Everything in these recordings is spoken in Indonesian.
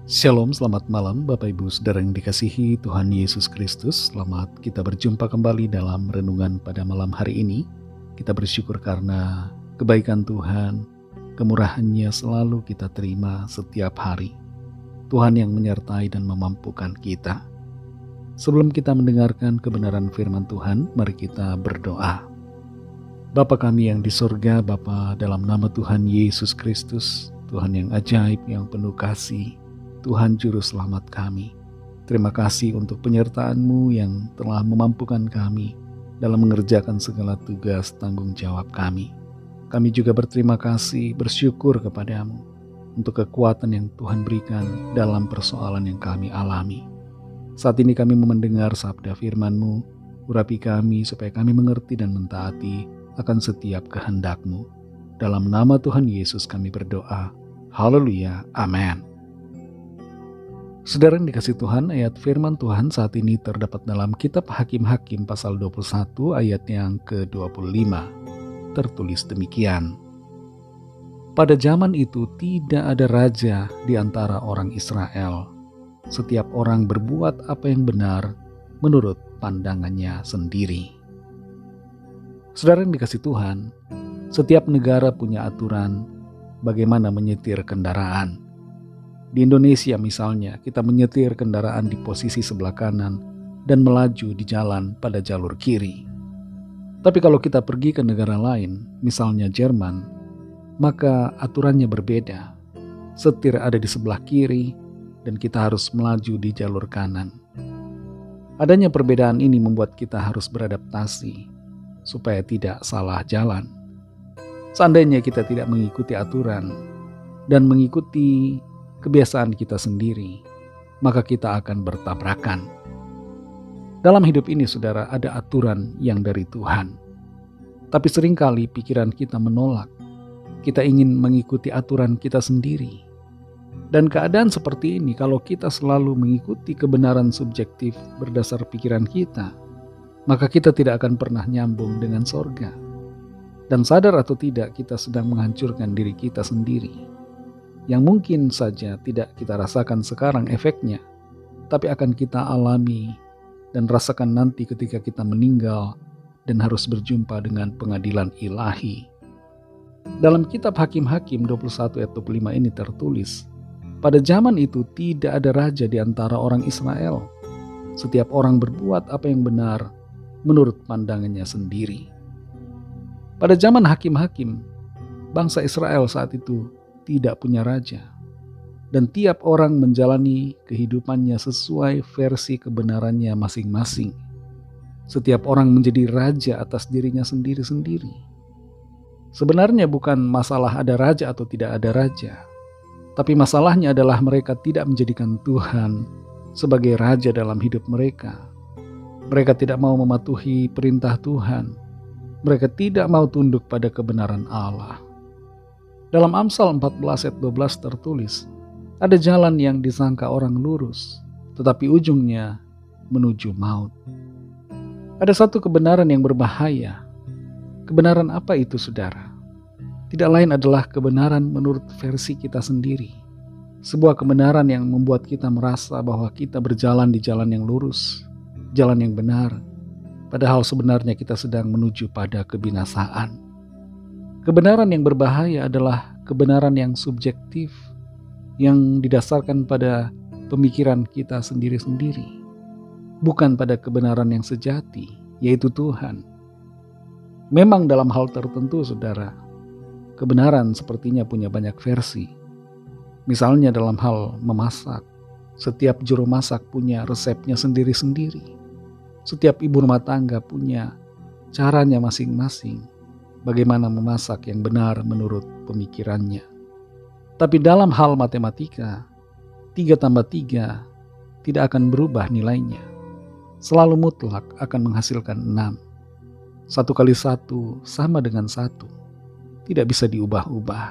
Shalom, selamat malam Bapak Ibu Saudara yang dikasihi Tuhan Yesus Kristus. Selamat kita berjumpa kembali dalam renungan pada malam hari ini. Kita bersyukur karena kebaikan Tuhan, kemurahan-Nya selalu kita terima setiap hari. Tuhan yang menyertai dan memampukan kita. Sebelum kita mendengarkan kebenaran firman Tuhan, mari kita berdoa. Bapa kami yang di surga, Bapa, dalam nama Tuhan Yesus Kristus, Tuhan yang ajaib, yang penuh kasih, Tuhan Juru Selamat kami. Terima kasih untuk penyertaan-Mu yang telah memampukan kami dalam mengerjakan segala tugas tanggung jawab kami. Kami juga berterima kasih, bersyukur kepada-Mu untuk kekuatan yang Tuhan berikan dalam persoalan yang kami alami. Saat ini kami mendengar sabda firman-Mu, urapi kami supaya kami mengerti dan mentaati akan setiap kehendak-Mu. Dalam nama Tuhan Yesus kami berdoa. Haleluya, amin. Saudara yang dikasih Tuhan, ayat firman Tuhan saat ini terdapat dalam kitab Hakim-Hakim pasal 21 ayat yang ke-25. Tertulis demikian. Pada zaman itu tidak ada raja di antara orang Israel. Setiap orang berbuat apa yang benar menurut pandangannya sendiri. Saudara yang dikasih Tuhan, setiap negara punya aturan bagaimana menyetir kendaraan. Di Indonesia misalnya, kita menyetir kendaraan di posisi sebelah kanan dan melaju di jalan pada jalur kiri. Tapi kalau kita pergi ke negara lain, misalnya Jerman, maka aturannya berbeda. Setir ada di sebelah kiri dan kita harus melaju di jalur kanan. Adanya perbedaan ini membuat kita harus beradaptasi supaya tidak salah jalan. Seandainya kita tidak mengikuti aturan dan mengikuti kebiasaan kita sendiri, maka kita akan bertabrakan. Dalam hidup ini, saudara, ada aturan yang dari Tuhan. Tapi seringkali pikiran kita menolak. Kita ingin mengikuti aturan kita sendiri. Dan keadaan seperti ini, kalau kita selalu mengikuti kebenaran subjektif berdasar pikiran kita, maka kita tidak akan pernah nyambung dengan sorga. Dan sadar atau tidak, kita sedang menghancurkan diri kita sendiri. Yang mungkin saja tidak kita rasakan sekarang efeknya, tapi akan kita alami dan rasakan nanti ketika kita meninggal dan harus berjumpa dengan pengadilan ilahi. Dalam kitab Hakim-Hakim 21 ayat 25 ini tertulis, pada zaman itu tidak ada raja di antara orang Israel. Setiap orang berbuat apa yang benar menurut pandangannya sendiri. Pada zaman Hakim-Hakim, bangsa Israel saat itu tidak punya raja, dan tiap orang menjalani kehidupannya sesuai versi kebenarannya masing-masing. Setiap orang menjadi raja atas dirinya sendiri-sendiri. Sebenarnya bukan masalah ada raja atau tidak ada raja, tapi masalahnya adalah mereka tidak menjadikan Tuhan sebagai raja dalam hidup mereka. Mereka tidak mau mematuhi perintah Tuhan. Mereka tidak mau tunduk pada kebenaran Allah. Dalam Amsal 14 ayat 12 tertulis, ada jalan yang disangka orang lurus, tetapi ujungnya menuju maut. Ada satu kebenaran yang berbahaya. Kebenaran apa itu, saudara? Tidak lain adalah kebenaran menurut versi kita sendiri. Sebuah kebenaran yang membuat kita merasa bahwa kita berjalan di jalan yang lurus, jalan yang benar, padahal sebenarnya kita sedang menuju pada kebinasaan. Kebenaran yang berbahaya adalah kebenaran yang subjektif, yang didasarkan pada pemikiran kita sendiri-sendiri, bukan pada kebenaran yang sejati, yaitu Tuhan. Memang dalam hal tertentu, saudara, kebenaran sepertinya punya banyak versi. Misalnya dalam hal memasak, setiap juru masak punya resepnya sendiri-sendiri. Setiap ibu rumah tangga punya caranya masing-masing. Bagaimana memasak yang benar menurut pemikirannya. Tapi dalam hal matematika, 3 tambah 3 tidak akan berubah nilainya. Selalu mutlak akan menghasilkan 6. 1 kali 1 sama dengan 1. Tidak bisa diubah-ubah.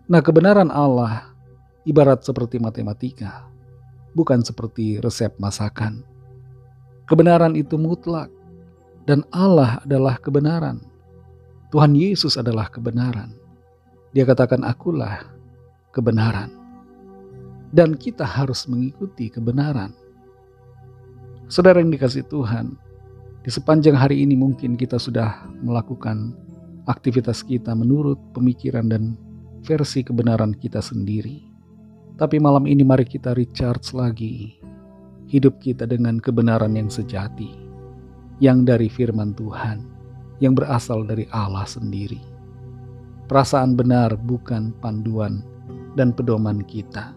Nah, kebenaran Allah ibarat seperti matematika, bukan seperti resep masakan. Kebenaran itu mutlak, dan Allah adalah kebenaran. Tuhan Yesus adalah kebenaran. Dia katakan, akulah kebenaran. dan kita harus mengikuti kebenaran. Saudara yang dikasihi Tuhan, di sepanjang hari ini mungkin kita sudah melakukan aktivitas kita menurut pemikiran dan versi kebenaran kita sendiri. Tapi malam ini mari kita recharge lagi hidup kita dengan kebenaran yang sejati, yang dari firman Tuhan, yang berasal dari Allah sendiri. Perasaan benar bukan panduan dan pedoman kita.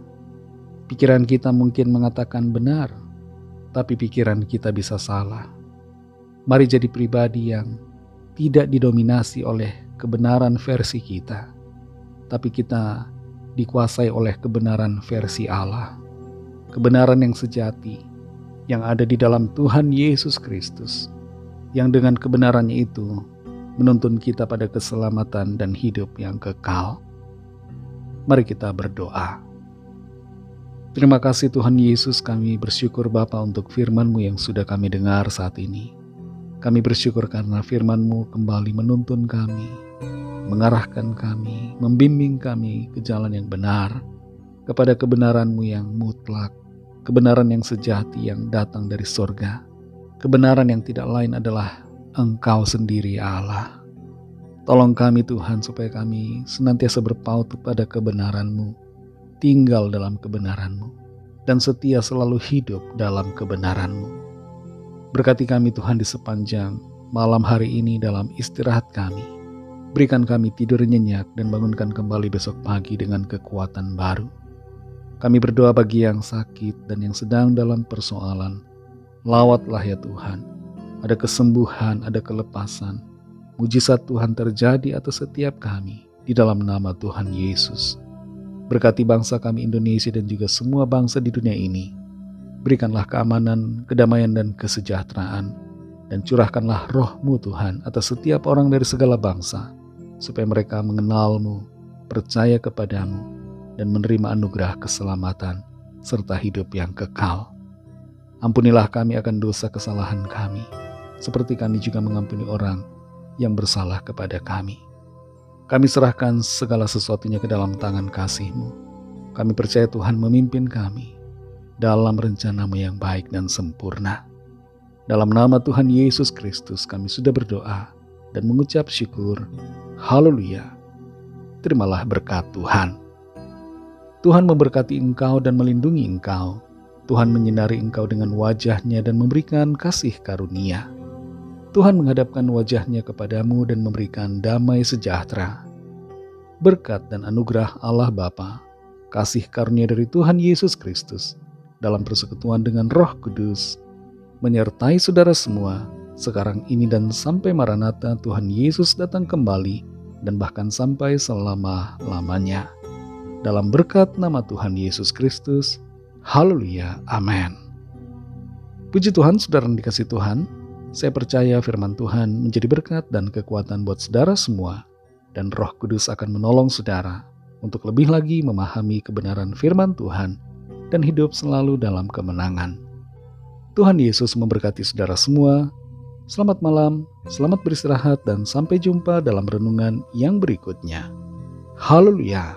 Pikiran kita mungkin mengatakan benar, tapi pikiran kita bisa salah. Mari jadi pribadi yang tidak didominasi oleh kebenaran versi kita, tapi kita dikuasai oleh kebenaran versi Allah. Kebenaran yang sejati, yang ada di dalam Tuhan Yesus Kristus, yang dengan kebenarannya itu menuntun kita pada keselamatan dan hidup yang kekal. Mari kita berdoa. Terima kasih Tuhan Yesus, kami bersyukur Bapa untuk firman-Mu yang sudah kami dengar saat ini. Kami bersyukur karena firman-Mu kembali menuntun kami, mengarahkan kami, membimbing kami ke jalan yang benar, kepada kebenaran-Mu yang mutlak, kebenaran yang sejati yang datang dari surga, kebenaran yang tidak lain adalah Engkau sendiri Allah. Tolong kami Tuhan supaya kami senantiasa berpaut pada kebenaran-Mu, tinggal dalam kebenaran-Mu, dan setia selalu hidup dalam kebenaran-Mu. Berkati kami Tuhan di sepanjang malam hari ini dalam istirahat kami. Berikan kami tidur nyenyak dan bangunkan kembali besok pagi dengan kekuatan baru. Kami berdoa bagi yang sakit dan yang sedang dalam persoalan. Lawatlah ya Tuhan. Ada kesembuhan, ada kelepasan. Mujizat Tuhan terjadi atas setiap kami di dalam nama Tuhan Yesus. Berkati bangsa kami Indonesia dan juga semua bangsa di dunia ini. Berikanlah keamanan, kedamaian dan kesejahteraan. Dan curahkanlah roh-Mu Tuhan atas setiap orang dari segala bangsa. Supaya mereka mengenal-Mu, percaya kepada-Mu, dan menerima anugerah keselamatan serta hidup yang kekal. Ampunilah kami akan dosa kesalahan kami, seperti kami juga mengampuni orang yang bersalah kepada kami. Kami serahkan segala sesuatunya ke dalam tangan kasih-Mu. Kami percaya Tuhan memimpin kami dalam rencana-Mu yang baik dan sempurna. Dalam nama Tuhan Yesus Kristus kami sudah berdoa dan mengucap syukur. Haleluya. Terimalah berkat Tuhan. Tuhan memberkati engkau dan melindungi engkau. Tuhan menyinari engkau dengan wajah-Nya dan memberikan kasih karunia. Tuhan menghadapkan wajah-Nya kepadamu dan memberikan damai sejahtera. Berkat dan anugerah Allah Bapa, kasih karunia dari Tuhan Yesus Kristus, dalam persekutuan dengan Roh Kudus, menyertai saudara semua, sekarang ini dan sampai Maranatha Tuhan Yesus datang kembali, dan bahkan sampai selama-lamanya. Dalam berkat nama Tuhan Yesus Kristus, haleluya, amin. Puji Tuhan, saudara yang dikasihi Tuhan. Saya percaya firman Tuhan menjadi berkat dan kekuatan buat saudara semua, dan Roh Kudus akan menolong saudara untuk lebih lagi memahami kebenaran firman Tuhan dan hidup selalu dalam kemenangan. Tuhan Yesus memberkati saudara semua. Selamat malam, selamat beristirahat, dan sampai jumpa dalam renungan yang berikutnya. Haleluya.